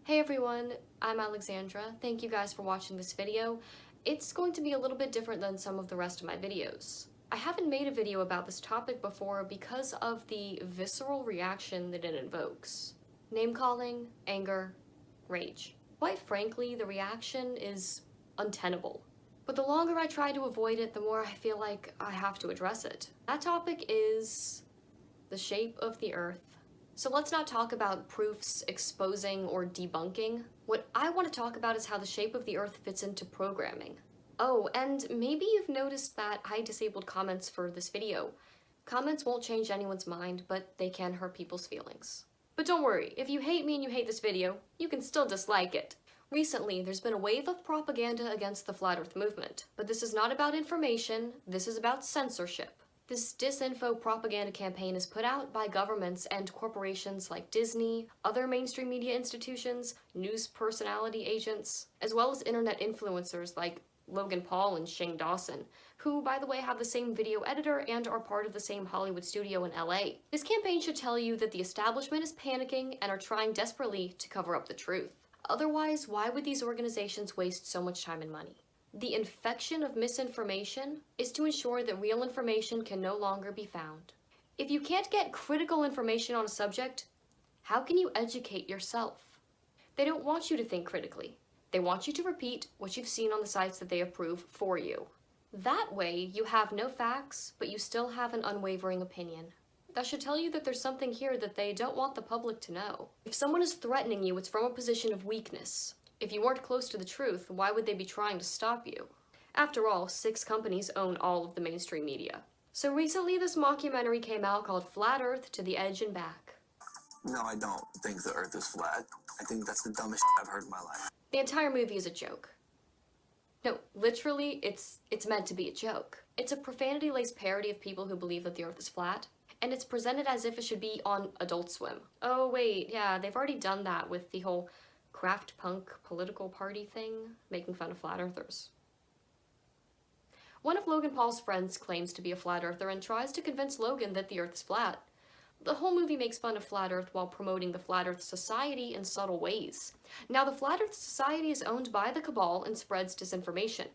Hey everyone, I'm Alexandra. Thank you guys for watching this video. It's going to be a little bit different than some of the rest of my videos. I haven't made a video about this topic before because of the visceral reaction that it invokes. Name-calling, anger, rage. Quite frankly, the reaction is untenable. But the longer I try to avoid it, the more I feel like I have to address it. That topic is the shape of the Earth. So let's not talk about proofs exposing or debunking. What I want to talk about is how the shape of the Earth fits into programming. Oh, and maybe you've noticed that I disabled comments for this video. Comments won't change anyone's mind, but they can hurt people's feelings. But don't worry, if you hate me and you hate this video, you can still dislike it. Recently, there's been a wave of propaganda against the Flat Earth movement. But this is not about information, this is about censorship. This disinfo propaganda campaign is put out by governments and corporations like Disney, other mainstream media institutions, news personality agents, as well as internet influencers like Logan Paul and Shane Dawson, who, by the way, have the same video editor and are part of the same Hollywood studio in LA. This campaign should tell you that the establishment is panicking and are trying desperately to cover up the truth. Otherwise, why would these organizations waste so much time and money? The infection of misinformation is to ensure that real information can no longer be found. If you can't get critical information on a subject, how can you educate yourself? They don't want you to think critically. They want you to repeat what you've seen on the sites that they approve for you. That way, you have no facts, but you still have an unwavering opinion. That should tell you that there's something here that they don't want the public to know. If someone is threatening you, it's from a position of weakness. If you weren't close to the truth, why would they be trying to stop you? After all, 6 companies own all of the mainstream media. So recently this mockumentary came out called Flat Earth to the Edge and Back. No, I don't think the Earth is flat. I think that's the dumbest I've heard in my life. The entire movie is a joke. No, literally, it's meant to be a joke. It's a profanity-laced parody of people who believe that the Earth is flat, and it's presented as if it should be on Adult Swim. Oh wait, yeah, they've already done that with the whole craft punk political party thing, making fun of flat earthers. One of Logan Paul's friends claims to be a flat earther and tries to convince Logan that the Earth is flat. The whole movie makes fun of Flat Earth while promoting the Flat Earth Society in subtle ways. Now, the Flat Earth Society is owned by the cabal and spreads disinformation.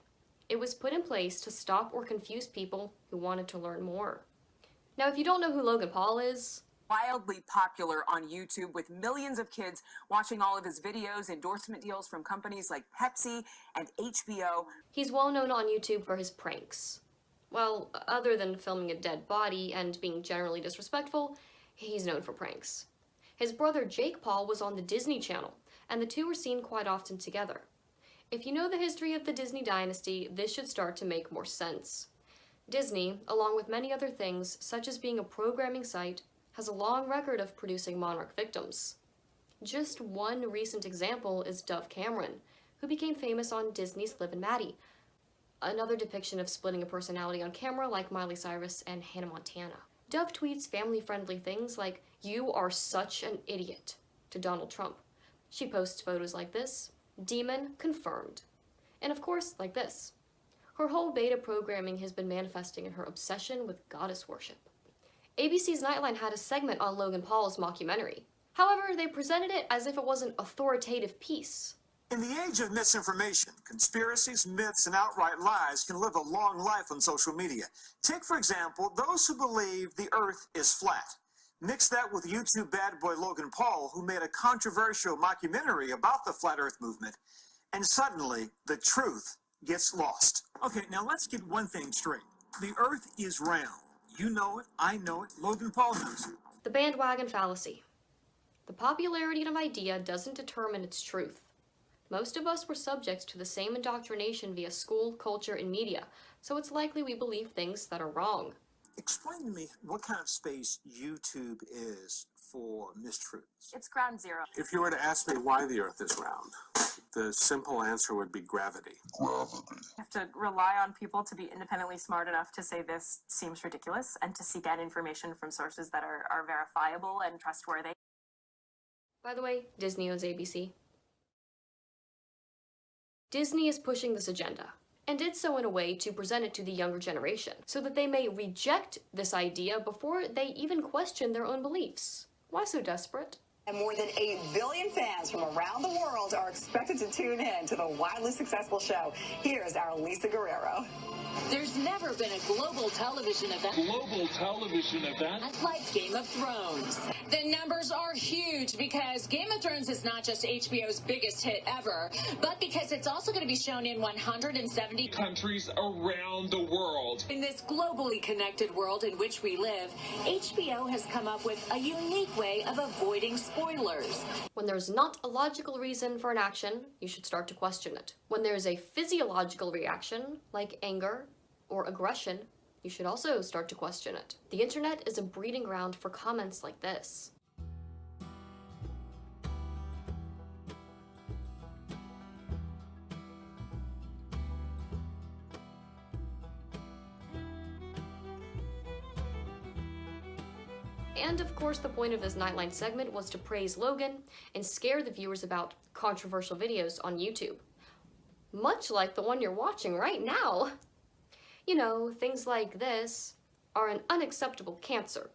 It was put in place to stop or confuse people who wanted to learn more. Now, if you don't know who Logan Paul is, wildly popular on YouTube with millions of kids watching all of his videos, endorsement deals from companies like Pepsi and HBO. He's well known on YouTube for his pranks. Well, other than filming a dead body and being generally disrespectful, he's known for pranks. His brother Jake Paul was on the Disney Channel, and the two were seen quite often together. If you know the history of the Disney dynasty, this should start to make more sense. Disney, along with many other things, such as being a programming site, has a long record of producing monarch victims. Just one recent example is Dove Cameron, who became famous on Disney's Liv and Maddie, another depiction of splitting a personality on camera like Miley Cyrus and Hannah Montana. Dove tweets family-friendly things like, "You are such an idiot," to Donald Trump. She posts photos like this, "Demon confirmed," and of course like this. Her whole beta programming has been manifesting in her obsession with goddess worship. ABC's Nightline had a segment on Logan Paul's mockumentary. However, they presented it as if it was an authoritative piece. In the age of misinformation, conspiracies, myths, and outright lies can live a long life on social media. Take, for example, those who believe the Earth is flat. Mix that with YouTube bad boy Logan Paul, who made a controversial mockumentary about the Flat Earth movement, and suddenly the truth gets lost. Okay, now let's get one thing straight. The Earth is round. You know it, I know it, Logan Paul knows it. The bandwagon fallacy. The popularity of an idea doesn't determine its truth. Most of us were subjects to the same indoctrination via school, culture, and media, so it's likely we believe things that are wrong. Explain to me what kind of space YouTube is for mistruths. It's ground zero. If you were to ask me why the Earth is round, the simple answer would be gravity. You have to rely on people to be independently smart enough to say this seems ridiculous and to seek out information from sources that are verifiable and trustworthy. By the way, Disney owns ABC. Disney is pushing this agenda, and did so in a way to present it to the younger generation, so that they may reject this idea before they even question their own beliefs. Why so desperate? And more than 8 billion fans from around the world are expected to tune in to the wildly successful show. Here's our Lisa Guerrero. There's never been a global television event like Game of Thrones. The numbers are huge because Game of Thrones is not just HBO's biggest hit ever, but because it's also going to be shown in 170 countries around the world. In this globally connected world in which we live, HBO has come up with a unique way of avoiding spoilers. When there's not a logical reason for an action, you should start to question it. When there's a physiological reaction, like anger or aggression, you should also start to question it. The internet is a breeding ground for comments like this. And of course, the point of this Nightline segment was to praise Logan and scare the viewers about controversial videos on YouTube. Much like the one you're watching right now. You know, things like this are an unacceptable cancer.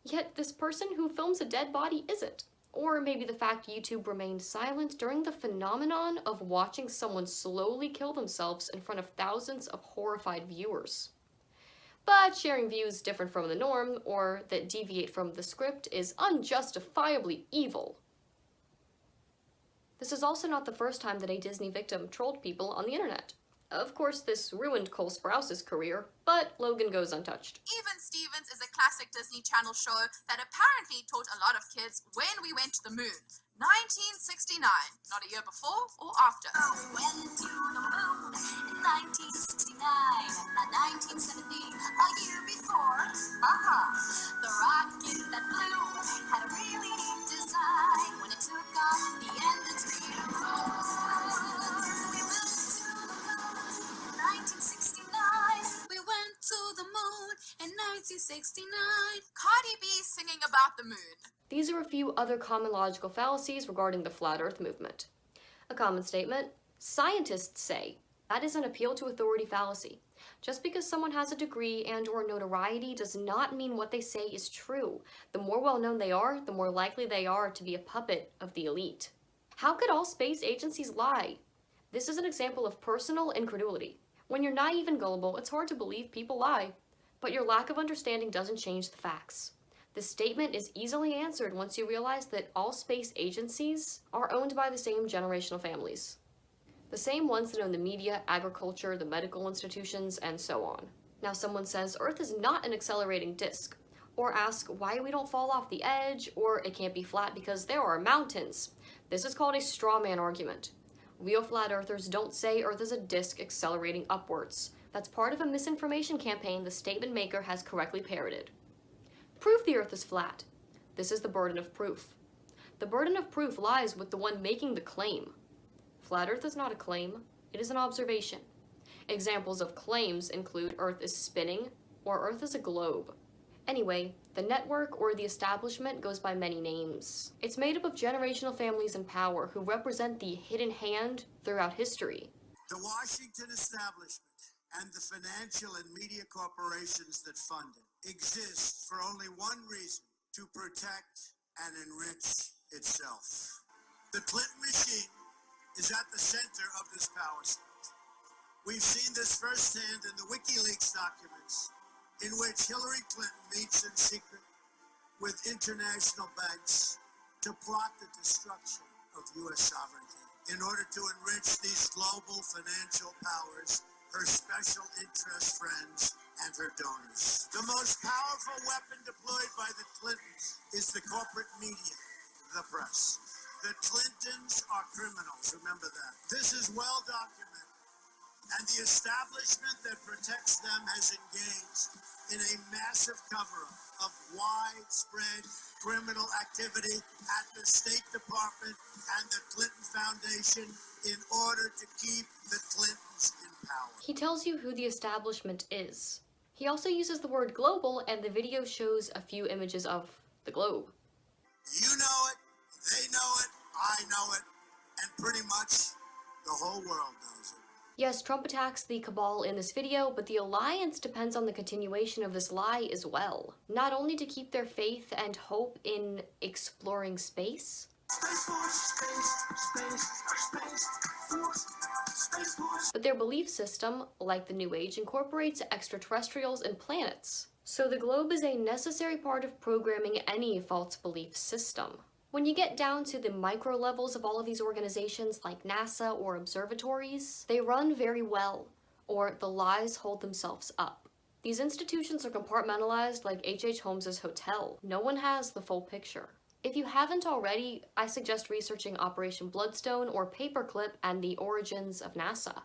Yet this person who films a dead body isn't. Or maybe the fact YouTube remained silent during the phenomenon of watching someone slowly kill themselves in front of thousands of horrified viewers. But sharing views different from the norm, or that deviate from the script, is unjustifiably evil. This is also not the first time that a Disney victim trolled people on the internet. Of course, this ruined Cole Sprouse's career, but Logan goes untouched. Even Stevens is a classic Disney Channel show that apparently taught a lot of kids when we went to the moon. 1969, not a year before or after. We went to the moon in 1969, and not 1970, a year before. The rocket that flew had a really neat design. When it took off, the end its speed of we went to the moon in 1969. We went to the moon in 1969. Cardi B singing about the moon. These are a few other common logical fallacies regarding the flat earth movement. A common statement: scientists say. That is an appeal to authority fallacy. Just because someone has a degree and or notoriety does not mean what they say is true. The more well-known they are, the more likely they are to be a puppet of the elite. How could all space agencies lie? This is an example of personal incredulity. When you're naive and gullible, it's hard to believe people lie. But your lack of understanding doesn't change the facts. This statement is easily answered once you realize that all space agencies are owned by the same generational families. The same ones that own the media, agriculture, the medical institutions, and so on. Now someone says Earth is not an accelerating disk, or ask why we don't fall off the edge, or it can't be flat because there are mountains. This is called a straw man argument. Real flat earthers don't say Earth is a disk accelerating upwards. That's part of a misinformation campaign the statement maker has correctly parroted. Prove the Earth is flat. This is the burden of proof. The burden of proof lies with the one making the claim. Flat Earth is not a claim, it is an observation. Examples of claims include Earth is spinning or Earth is a globe. Anyway, the network or the establishment goes by many names. It's made up of generational families in power who represent the hidden hand throughout history. The Washington establishment and the financial and media corporations that fund it exists for only one reason: to protect and enrich itself. The Clinton machine is at the center of this power set. We've seen this firsthand in the WikiLeaks documents, in which Hillary Clinton meets in secret with international banks to plot the destruction of U.S. sovereignty in order to enrich these global financial powers, her special interest friends, and her donors. The most powerful weapon deployed by the Clintons is the corporate media, the press. The Clintons are criminals, remember that. This is well documented, and the establishment that protects them has engaged in a massive cover-up of widespread criminal activity at the State Department and the Clinton Foundation in order to keep the Clintons in power. He tells you who the establishment is. He also uses the word global, and the video shows a few images of the globe. You know it, they know it, I know it, and pretty much the whole world knows it. Yes, Trump attacks the cabal in this video, but the alliance depends on the continuation of this lie as well. Not only to keep their faith and hope in exploring space, but their belief system, like the New Age, incorporates extraterrestrials and planets. So the globe is a necessary part of programming any false belief system. When you get down to the micro levels of all of these organizations like NASA or observatories, they run very well, or the lies hold themselves up. These institutions are compartmentalized like H.H. Holmes's hotel. No one has the full picture. If you haven't already, I suggest researching Operation Bloodstone or Paperclip and the origins of NASA.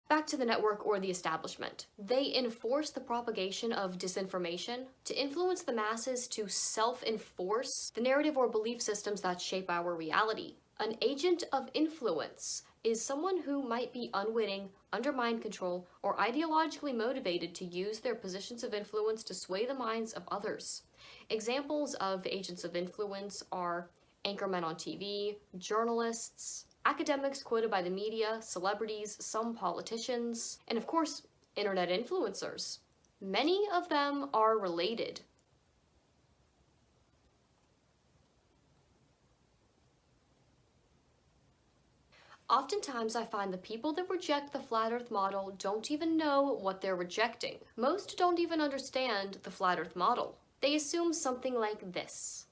Back to the network or the establishment. They enforce the propagation of disinformation to influence the masses to self-enforce the narrative or belief systems that shape our reality. An agent of influence is someone who might be unwitting, under mind control, or ideologically motivated to use their positions of influence to sway the minds of others. Examples of agents of influence are anchormen on TV, journalists, academics quoted by the media, celebrities, some politicians, and of course, internet influencers. Many of them are related. Oftentimes, I find the people that reject the flat earth model don't even know what they're rejecting. Most don't even understand the flat earth model. They assume something like this.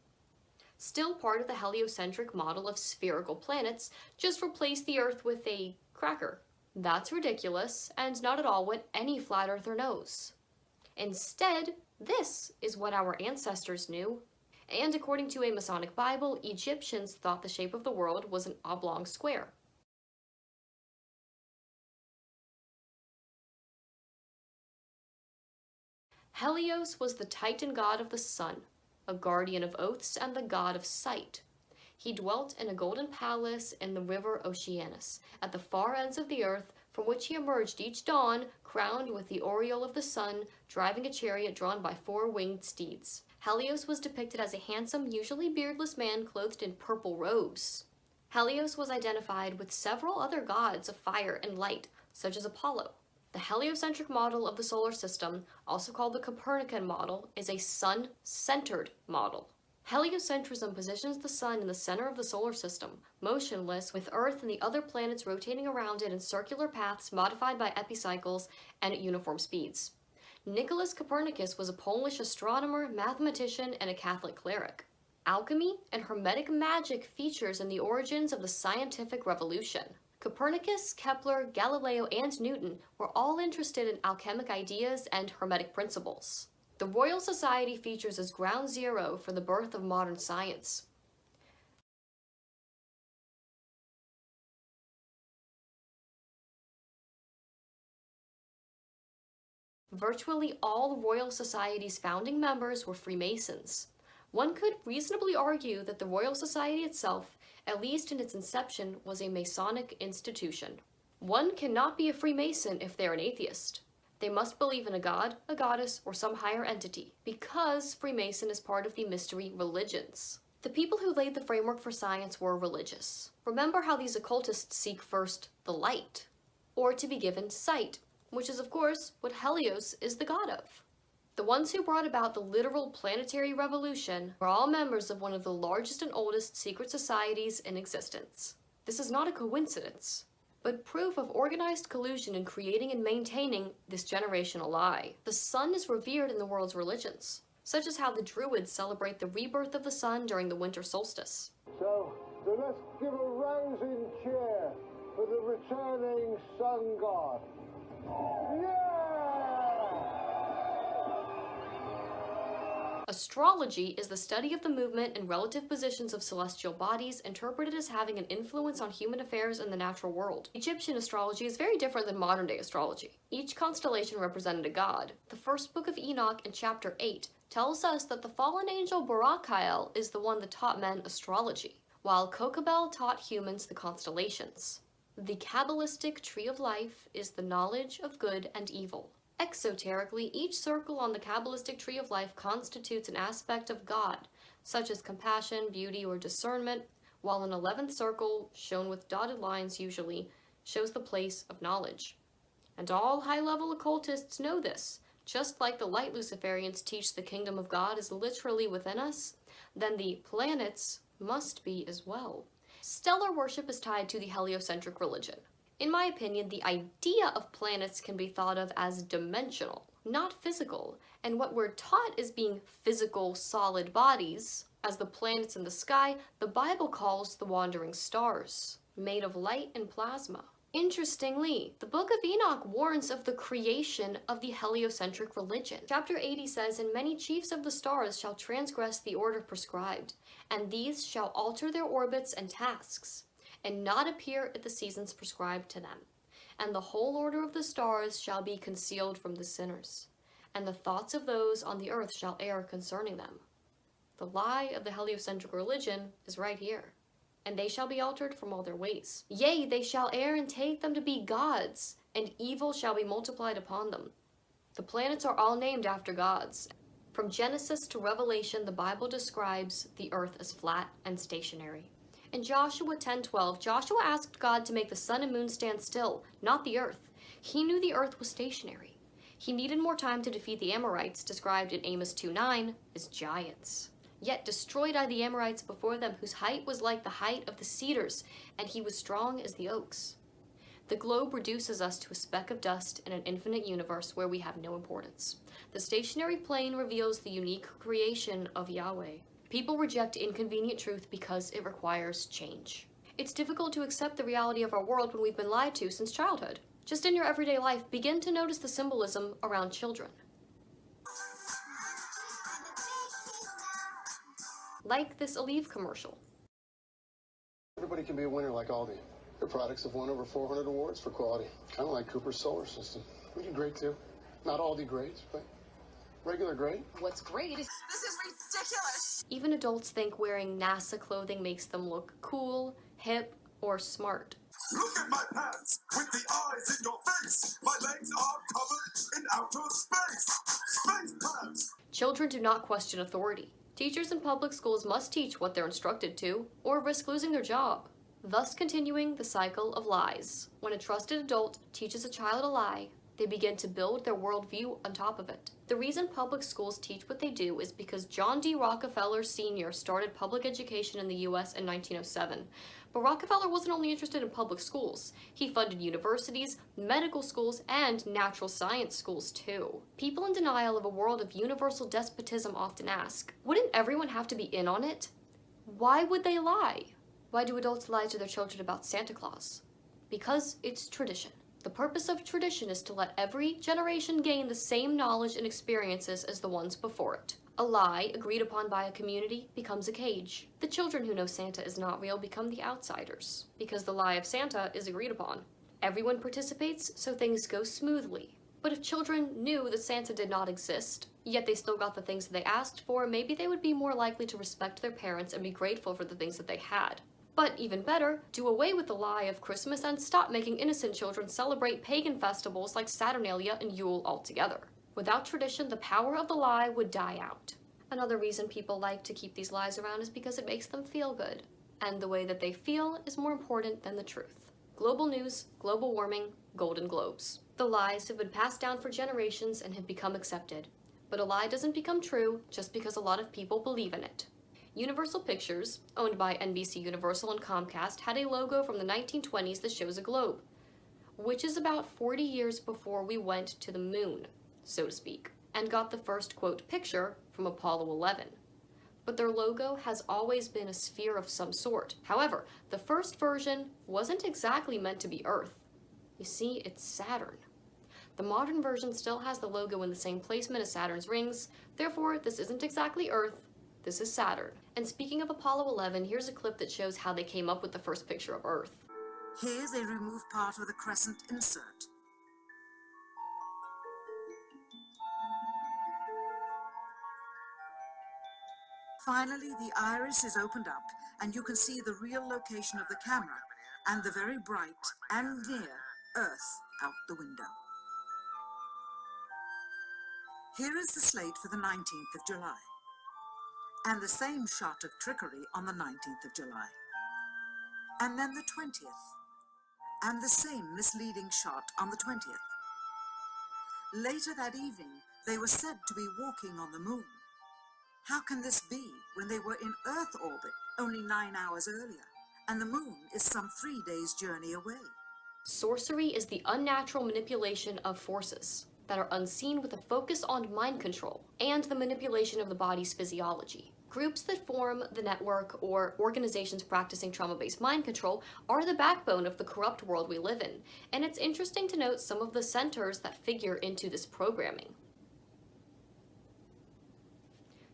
Still part of the heliocentric model of spherical planets, just replace the Earth with a cracker. That's ridiculous, and not at all what any flat earther knows. Instead, this is what our ancestors knew. And according to a Masonic Bible, Egyptians thought the shape of the world was an oblong square. Helios was the Titan god of the sun, a guardian of oaths and the god of sight. He dwelt in a golden palace in the river Oceanus, at the far ends of the earth, from which he emerged each dawn, crowned with the aureole of the sun, driving a chariot drawn by 4 winged steeds. Helios was depicted as a handsome, usually beardless man clothed in purple robes. Helios was identified with several other gods of fire and light, such as Apollo. The heliocentric model of the solar system, also called the Copernican model, is a sun-centered model. Heliocentrism positions the sun in the center of the solar system, motionless, with Earth and the other planets rotating around it in circular paths modified by epicycles and at uniform speeds. Nicholas Copernicus was a Polish astronomer, mathematician, and a Catholic cleric. Alchemy and Hermetic magic features in the origins of the scientific revolution. Copernicus, Kepler, Galileo, and Newton were all interested in alchemic ideas and Hermetic principles. The Royal Society features as ground zero for the birth of modern science. Virtually all the Royal Society's founding members were Freemasons. One could reasonably argue that the Royal Society itself, at least in its inception, was a Masonic institution. One cannot be a Freemason if they're an atheist. They must believe in a god, a goddess, or some higher entity, because Freemason is part of the mystery religions. The people who laid the framework for science were religious. Remember how these occultists seek first the light, or to be given sight, which is of course what Helios is the god of. The ones who brought about the literal planetary revolution were all members of one of the largest and oldest secret societies in existence. This is not a coincidence, but proof of organized collusion in creating and maintaining this generational lie. The sun is revered in the world's religions, such as how the Druids celebrate the rebirth of the sun during the winter solstice. So let's give a rousing cheer for the returning sun god. Astrology is the study of the movement and relative positions of celestial bodies, interpreted as having an influence on human affairs in the natural world. Egyptian astrology is very different than modern-day astrology. Each constellation represented a god. The first book of Enoch in chapter 8 tells us that the fallen angel Barakael is the one that taught men astrology, while Kokabel taught humans the constellations. The Kabbalistic tree of life is the knowledge of good and evil. Exoterically, each circle on the Kabbalistic tree of life constitutes an aspect of God, such as compassion, beauty, or discernment, while an 11th circle, shown with dotted lines usually, shows the place of knowledge. And all high-level occultists know this. Just like the light Luciferians teach the kingdom of God is literally within us, then the planets must be as well. Stellar worship is tied to the heliocentric religion. In my opinion, the idea of planets can be thought of as dimensional, not physical, and what we're taught as being physical, solid bodies, as the planets in the sky, the Bible calls the wandering stars, made of light and plasma. Interestingly, the Book of Enoch warns of the creation of the heliocentric religion. Chapter 80 says, "And many chiefs of the stars shall transgress the order prescribed, and these shall alter their orbits and tasks, and not appear at the seasons prescribed to them. And the whole order of the stars shall be concealed from the sinners, and the thoughts of those on the earth shall err concerning them." The lie of the heliocentric religion is right here. "And they shall be altered from all their ways. Yea, they shall err and take them to be gods, and evil shall be multiplied upon them." The planets are all named after gods. From Genesis to Revelation, the Bible describes the earth as flat and stationary. In Joshua 10:12, Joshua asked God to make the sun and moon stand still, not the earth. He knew the earth was stationary. He needed more time to defeat the Amorites, described in Amos 2:9 as giants. Yet destroyed I the Amorites before them, whose height was like the height of the cedars, and he was strong as the oaks. The globe reduces us to a speck of dust in an infinite universe where we have no importance. The stationary plane reveals the unique creation of Yahweh. People reject inconvenient truth because it requires change. It's difficult to accept the reality of our world when we've been lied to since childhood. Just in your everyday life, begin to notice the symbolism around children. Like this Aleve commercial. Everybody can be a winner like Aldi. Their products have won over 400 awards for quality. Kind of like Cooper's solar system. We do great too. Not Aldi great, but regular great. What's great is this is ridiculous. Even adults think wearing NASA clothing makes them look cool, hip, or smart. Look at my pants with the eyes in your face. My legs are covered in outer space. Space pants. Children do not question authority. Teachers in public schools must teach what they're instructed to, or risk losing their job, thus continuing the cycle of lies. When a trusted adult teaches a child a lie, they begin to build their worldview on top of it. The reason public schools teach what they do is because John D. Rockefeller Sr. started public education in the U.S. in 1907. But Rockefeller wasn't only interested in public schools. He funded universities, medical schools, and natural science schools too. People in denial of a world of universal despotism often ask, wouldn't everyone have to be in on it? Why would they lie? Why do adults lie to their children about Santa Claus? Because it's tradition. The purpose of tradition is to let every generation gain the same knowledge and experiences as the ones before it. A lie, agreed upon by a community, becomes a cage. The children who know Santa is not real become the outsiders, because the lie of Santa is agreed upon. Everyone participates, so things go smoothly. But if children knew that Santa did not exist, yet they still got the things that they asked for, maybe they would be more likely to respect their parents and be grateful for the things that they had. But even better, do away with the lie of Christmas and stop making innocent children celebrate pagan festivals like Saturnalia and Yule altogether. Without tradition, the power of the lie would die out. Another reason people like to keep these lies around is because it makes them feel good. And the way that they feel is more important than the truth. Global news, global warming, Golden Globes. The lies have been passed down for generations and have become accepted. But a lie doesn't become true just because a lot of people believe in it. Universal Pictures, owned by NBC Universal and Comcast, had a logo from the 1920s that shows a globe, which is about 40 years before we went to the moon, so to speak, and got the first, quote, picture from Apollo 11. But their logo has always been a sphere of some sort. However, the first version wasn't exactly meant to be Earth. You see, it's Saturn. The modern version still has the logo in the same placement as Saturn's rings, therefore this isn't exactly Earth, this is Saturn. And speaking of Apollo 11, here's a clip that shows how they came up with the first picture of Earth. Here they remove part of the crescent insert. Finally, the iris is opened up, and you can see the real location of the camera, and the very bright and near Earth out the window. Here is the slate for the 19th of July, and the same shot of trickery on the 19th of July. and then the 20th, and the same misleading shot on the 20th. Later that evening, they were said to be walking on the moon. How can this be when they were in Earth orbit only 9 hours earlier, and the moon is some 3 days' journey away? Sorcery is the unnatural manipulation of forces that are unseen with a focus on mind control and the manipulation of the body's physiology. Groups that form the network or organizations practicing trauma-based mind control are the backbone of the corrupt world we live in, and it's interesting to note some of the centers that figure into this programming.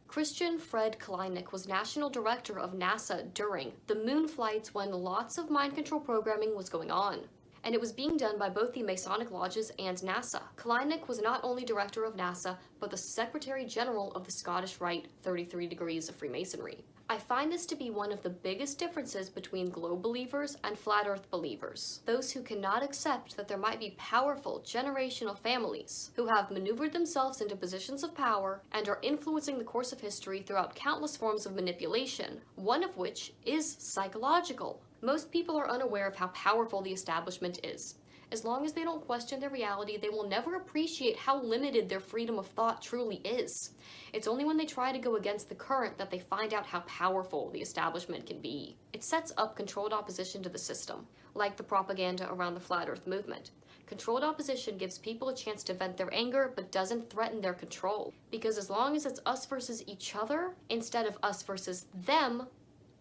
Christian Fred Kleinik was National Director of NASA during the moon flights when lots of mind control programming was going on, and it was being done by both the Masonic Lodges and NASA. Kleinik was not only director of NASA, but the Secretary General of the Scottish Rite 33 Degrees of Freemasonry. I find this to be one of the biggest differences between globe believers and flat earth believers. Those who cannot accept that there might be powerful generational families who have maneuvered themselves into positions of power and are influencing the course of history throughout countless forms of manipulation, one of which is psychological. Most people are unaware of how powerful the establishment is. As long as they don't question their reality, they will never appreciate how limited their freedom of thought truly is. It's only when they try to go against the current that they find out how powerful the establishment can be. It sets up controlled opposition to the system, like the propaganda around the Flat Earth movement. Controlled opposition gives people a chance to vent their anger, but doesn't threaten their control. Because as long as it's us versus each other, instead of us versus them,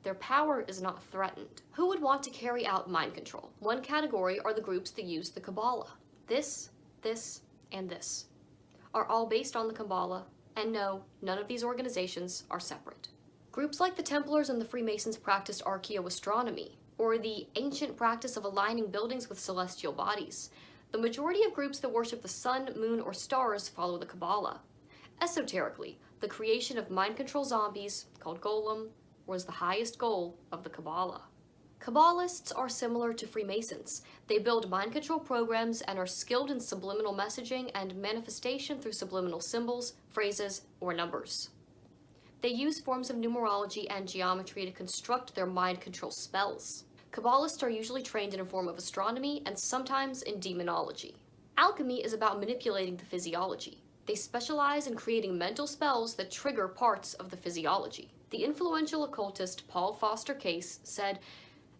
their power is not threatened. Who would want to carry out mind control? One category are the groups that use the Kabbalah. This, and this are all based on the Kabbalah, and no, none of these organizations are separate. Groups like the Templars and the Freemasons practiced archaeoastronomy, or the ancient practice of aligning buildings with celestial bodies. The majority of groups that worship the sun, moon, or stars follow the Kabbalah. Esoterically, the creation of mind control zombies, called Golem, was the highest goal of the Kabbalah. Kabbalists are similar to Freemasons. They build mind control programs and are skilled in subliminal messaging and manifestation through subliminal symbols, phrases, or numbers. They use forms of numerology and geometry to construct their mind control spells. Kabbalists are usually trained in a form of astronomy and sometimes in demonology. Alchemy is about manipulating the physiology. They specialize in creating mental spells that trigger parts of the physiology. The influential occultist Paul Foster Case said,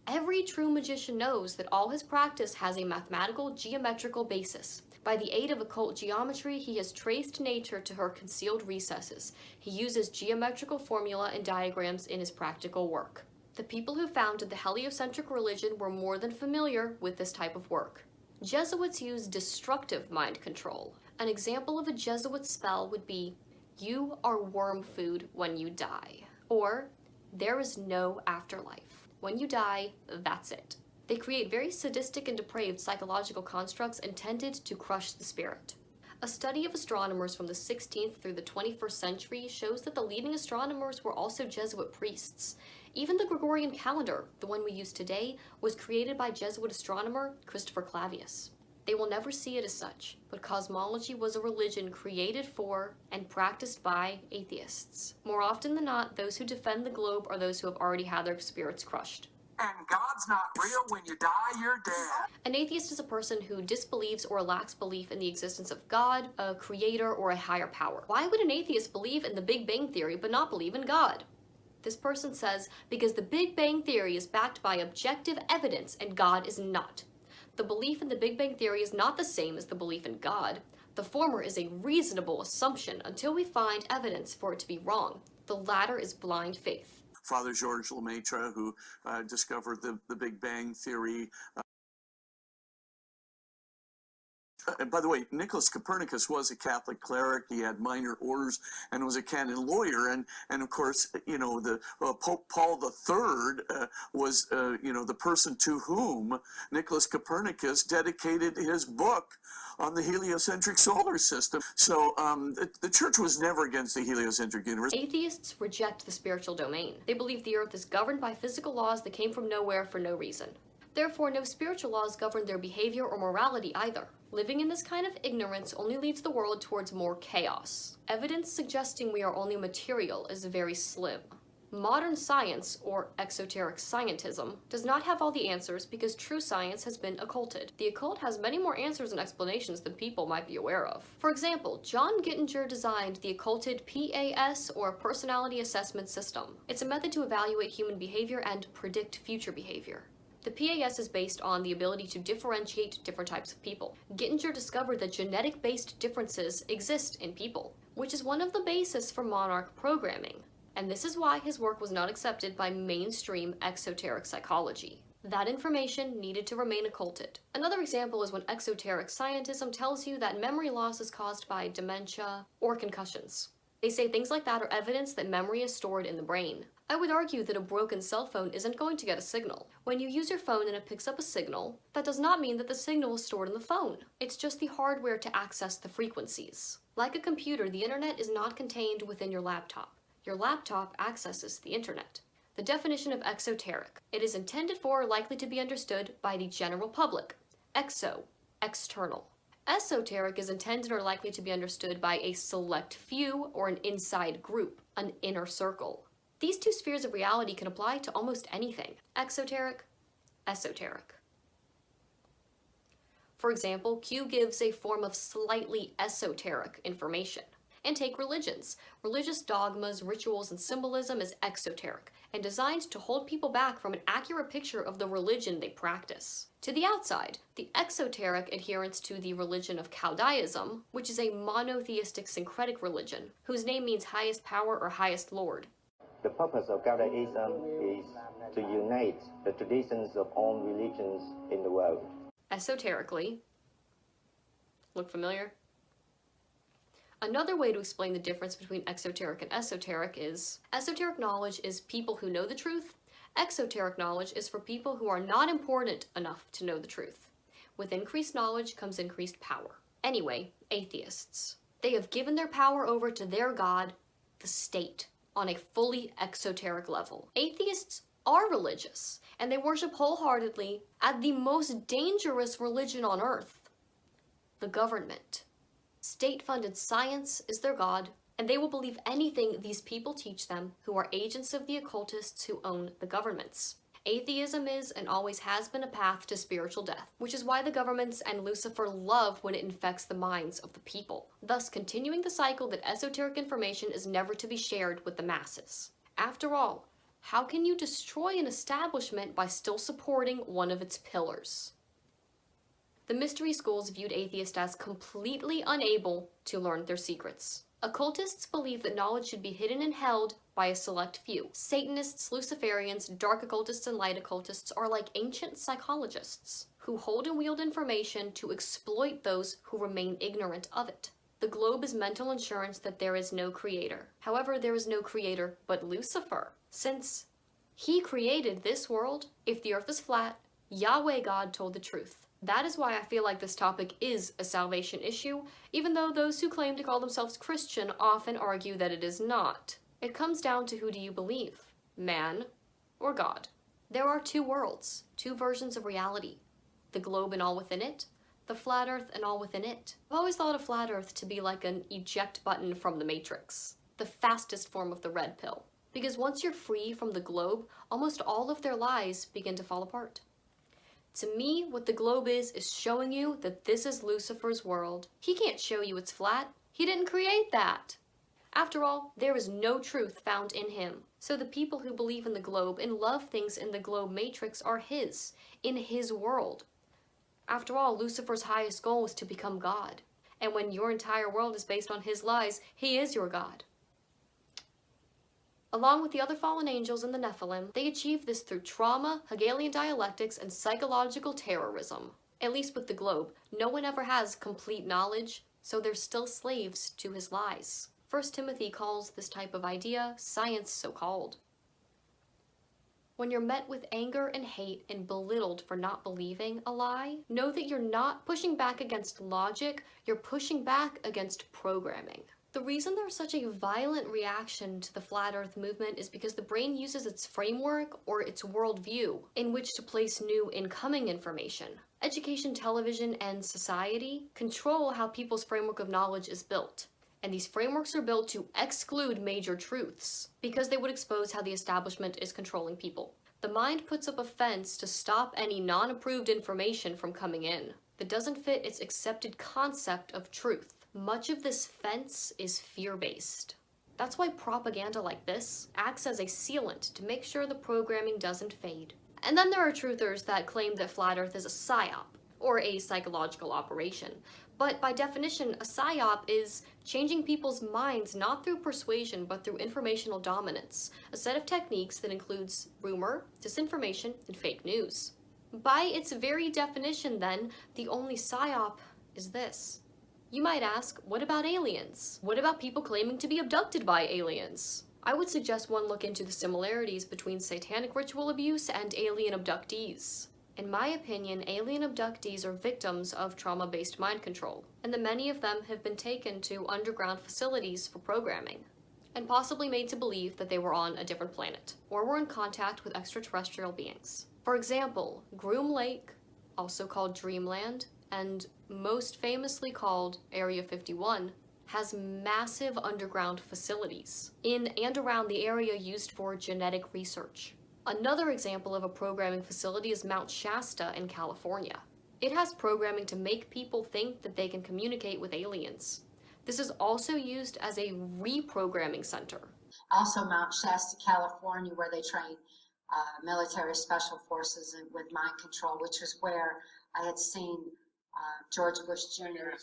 "Every true magician knows that all his practice has a mathematical, geometrical basis. By the aid of occult geometry, he has traced nature to her concealed recesses. He uses geometrical formula and diagrams in his practical work." The people who founded the heliocentric religion were more than familiar with this type of work. Jesuits use destructive mind control. An example of a Jesuit spell would be, "You are worm food when you die," or "There is no afterlife. When you die, that's it." They create very sadistic and depraved psychological constructs intended to crush the spirit. A study of astronomers from the 16th through the 21st century shows that the leading astronomers were also Jesuit priests. Even the Gregorian calendar, the one we use today, was created by Jesuit astronomer Christopher Clavius. They will never see it as such, but cosmology was a religion created for and practiced by atheists. More often than not, those who defend the globe are those who have already had their spirits crushed. And God's not real. When you die, you're dead. An atheist is a person who disbelieves or lacks belief in the existence of God, a creator, or a higher power. Why would an atheist believe in the Big Bang Theory but not believe in God? This person says, because the Big Bang Theory is backed by objective evidence and God is not. The belief in the Big Bang Theory is not the same as the belief in God. The former is a reasonable assumption until we find evidence for it to be wrong. The latter is blind faith. Father Georges Lemaitre, who discovered the Big Bang Theory. And by the way, Nicholas Copernicus was a Catholic cleric. He had minor orders and was a canon lawyer. And of course, you know, the Pope Paul III was, you know, the person to whom Nicholas Copernicus dedicated his book on the heliocentric solar system. So the church was never against the heliocentric universe. Atheists reject the spiritual domain. They believe the earth is governed by physical laws that came from nowhere for no reason. Therefore, no spiritual laws govern their behavior or morality either. Living in this kind of ignorance only leads the world towards more chaos. Evidence suggesting we are only material is very slim. Modern science, or exoteric scientism, does not have all the answers because true science has been occulted. The occult has many more answers and explanations than people might be aware of. For example, John Gittinger designed the occulted PAS, or Personality Assessment System. It's a method to evaluate human behavior and predict future behavior. The PAS is based on the ability to differentiate different types of people. Gittinger discovered that genetic-based differences exist in people, which is one of the bases for monarch programming. And this is why his work was not accepted by mainstream exoteric psychology. That information needed to remain occulted. Another example is when exoteric scientism tells you that memory loss is caused by dementia or concussions. They say things like that are evidence that memory is stored in the brain. I would argue that a broken cell phone isn't going to get a signal. When you use your phone and it picks up a signal, that does not mean that the signal is stored in the phone. It's just the hardware to access the frequencies. Like a computer, the internet is not contained within your laptop. Your laptop accesses the internet. The definition of exoteric. It is intended for or likely to be understood by the general public. Exo, external. Esoteric is intended or likely to be understood by a select few or an inside group, an inner circle. These two spheres of reality can apply to almost anything. Exoteric, esoteric. For example, Q gives a form of slightly esoteric information. And take religions. Religious dogmas, rituals, and symbolism is exoteric and designed to hold people back from an accurate picture of the religion they practice. To the outside, the exoteric adherents to the religion of Chaldaism, which is a monotheistic syncretic religion, whose name means highest power or highest lord. The purpose of Chaldaism is to unite the traditions of all religions in the world. Esoterically. Look familiar? Another way to explain the difference between exoteric and esoteric is, esoteric knowledge is people who know the truth, exoteric knowledge is for people who are not important enough to know the truth. With increased knowledge comes increased power. Anyway, atheists. They have given their power over to their god, the state, on a fully exoteric level. Atheists are religious, and they worship wholeheartedly at the most dangerous religion on earth, the government. State-funded science is their god, and they will believe anything these people teach them who are agents of the occultists who own the governments. Atheism is and always has been a path to spiritual death, which is why the governments and Lucifer love when it infects the minds of the people, thus continuing the cycle that esoteric information is never to be shared with the masses. After all, how can you destroy an establishment by still supporting one of its pillars? The mystery schools viewed atheists as completely unable to learn their secrets. Occultists believe that knowledge should be hidden and held by a select few. Satanists, Luciferians, dark occultists, and light occultists are like ancient psychologists who hold and wield information to exploit those who remain ignorant of it. The globe is mental insurance that there is no creator. However, there is no creator but Lucifer. Since he created this world, if the earth is flat, Yahweh God told the truth. That is why I feel like this topic is a salvation issue, even though those who claim to call themselves Christian often argue that it is not. It comes down to who do you believe, man or God. There are two worlds, two versions of reality, the globe and all within it, the flat earth and all within it. I've always thought of flat earth to be like an eject button from the Matrix, the fastest form of the red pill. Because once you're free from the globe, almost all of their lies begin to fall apart. To me, what the globe is showing you that this is Lucifer's world. He can't show you it's flat. He didn't create that. After all, there is no truth found in him. So the people who believe in the globe and love things in the globe matrix are his, in his world. After all, Lucifer's highest goal is to become God. And when your entire world is based on his lies, he is your God. Along with the other fallen angels and the Nephilim, they achieved this through trauma, Hegelian dialectics, and psychological terrorism. At least with the globe, no one ever has complete knowledge, so they're still slaves to his lies. 1 Timothy calls this type of idea science so-called. When you're met with anger and hate and belittled for not believing a lie, know that you're not pushing back against logic, you're pushing back against programming. The reason there's such a violent reaction to the Flat Earth movement is because the brain uses its framework or its worldview in which to place new incoming information. Education, television, and society control how people's framework of knowledge is built. And these frameworks are built to exclude major truths, because they would expose how the establishment is controlling people. The mind puts up a fence to stop any non-approved information from coming in that doesn't fit its accepted concept of truth. Much of this fence is fear-based. That's why propaganda like this acts as a sealant to make sure the programming doesn't fade. And then there are truthers that claim that Flat Earth is a psyop, or a psychological operation. But by definition, a psyop is changing people's minds not through persuasion but through informational dominance, a set of techniques that includes rumor, disinformation, and fake news. By its very definition then, the only psyop is this. You might ask, what about aliens? What about people claiming to be abducted by aliens? I would suggest one look into the similarities between satanic ritual abuse and alien abductees. In my opinion, alien abductees are victims of trauma-based mind control, and that many of them have been taken to underground facilities for programming, and possibly made to believe that they were on a different planet, or were in contact with extraterrestrial beings. For example, Groom Lake, also called Dreamland, and most famously called Area 51, has massive underground facilities in and around the area used for genetic research. Another example of a programming facility is Mount Shasta in California. It has programming to make people think that they can communicate with aliens. This is also used as a reprogramming center. Also Mount Shasta, California, where they train military special forces with mind control, which was where I had seen George Bush Jr.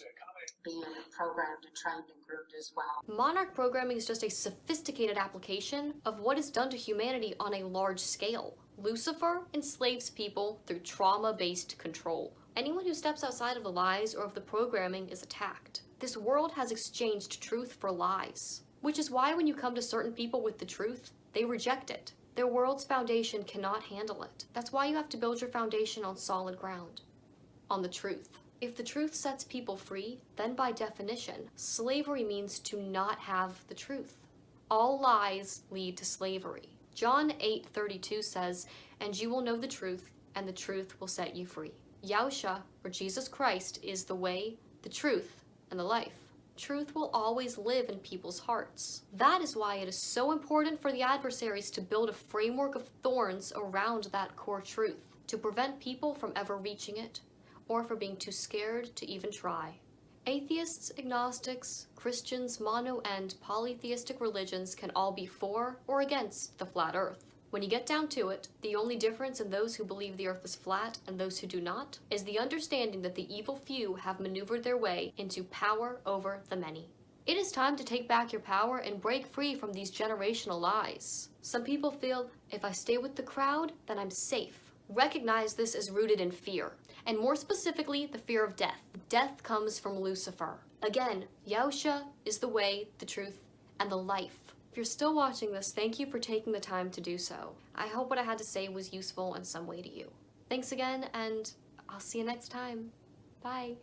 being programmed and trained and groomed as well. Monarch programming is just a sophisticated application of what is done to humanity on a large scale. Lucifer enslaves people through trauma-based control. Anyone who steps outside of the lies or of the programming is attacked. This world has exchanged truth for lies, which is why when you come to certain people with the truth, they reject it. Their world's foundation cannot handle it. That's why you have to build your foundation on solid ground, on the truth. If the truth sets people free, then by definition, slavery means to not have the truth. All lies lead to slavery. John 8:32 says, "And you will know the truth, and the truth will set you free." Yahusha, or Jesus Christ, is the way, the truth, and the life. Truth will always live in people's hearts. That is why it is so important for the adversaries to build a framework of thorns around that core truth, to prevent people from ever reaching it, or for being too scared to even try. Atheists, agnostics, Christians, mono and polytheistic religions can all be for or against the flat earth. When you get down to it, the only difference in those who believe the earth is flat and those who do not is the understanding that the evil few have maneuvered their way into power over the many. It is time to take back your power and break free from these generational lies. Some people feel, if I stay with the crowd, then I'm safe. Recognize this is rooted in fear, and more specifically, the fear of death. Death comes from Lucifer. Again, Yahusha is the way, the truth, and the life. If you're still watching this, thank you for taking the time to do so. I hope what I had to say was useful in some way to you. Thanks again, and I'll see you next time. Bye.